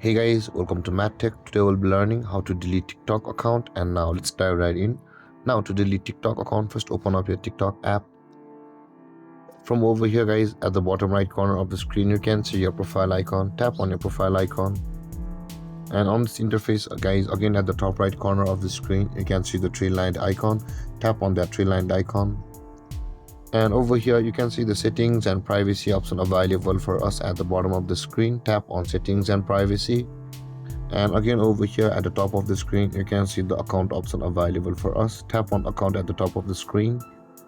Hey guys, welcome to MathTech. Today we'll be learning how to delete TikTok account, and now let's dive right in. Now to delete TikTok account, first open up your TikTok app. From over here guys, at the bottom right corner of the screen you can see your profile icon. Tap on your profile icon, and on this interface guys, again at the top right corner of the screen you can see the three-lined icon. Tap on that three-lined icon, and over here you can see the settings and privacy option available for us at the bottom of the screen. Tap on settings and privacy, and again over here at the top of the screen you can see the account option available for us. Tap on account at the top of the screen,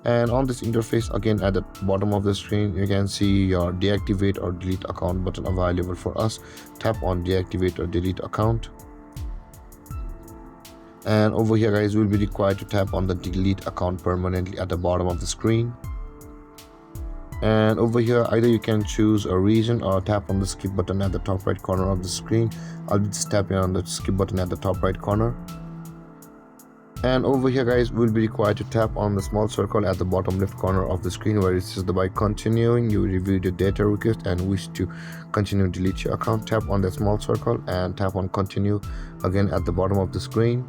and on this interface again at the bottom of the screen you can see your deactivate or delete account button available for us. Tap on deactivate or delete account, and over here guys we'll be required to tap on the delete account permanently at the bottom of the screen. And over here either you can choose a reason or tap on the skip button at the top right corner of the screen. I'll be just tapping on the skip button at the top right corner, and over here guys we'll be required to tap on the small circle at the bottom left corner of the screen where it says by continuing you review the data request and wish to continue delete your account. Tap on that small circle and tap on continue again at the bottom of the screen,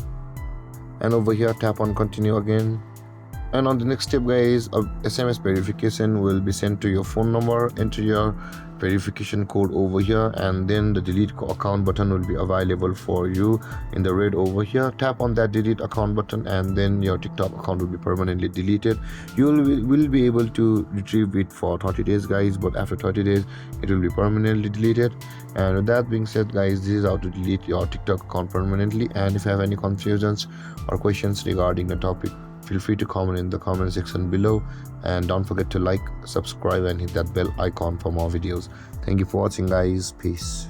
and over here tap on continue again. And on the next step guys, a SMS verification will be sent to your phone number. Enter your verification code over here, and then the delete account button will be available for you in the red over here. Tap on that delete account button and then your TikTok account will be permanently deleted. You will be able to retrieve it for 30 days guys, but after 30 days it will be permanently deleted. And with that being said guys, this is how to delete your TikTok account permanently. And if you have any confusions or questions regarding the topic, feel free to comment in the comment section below, and don't forget to like, subscribe and hit that bell icon for more videos. Thank you for watching guys. Peace.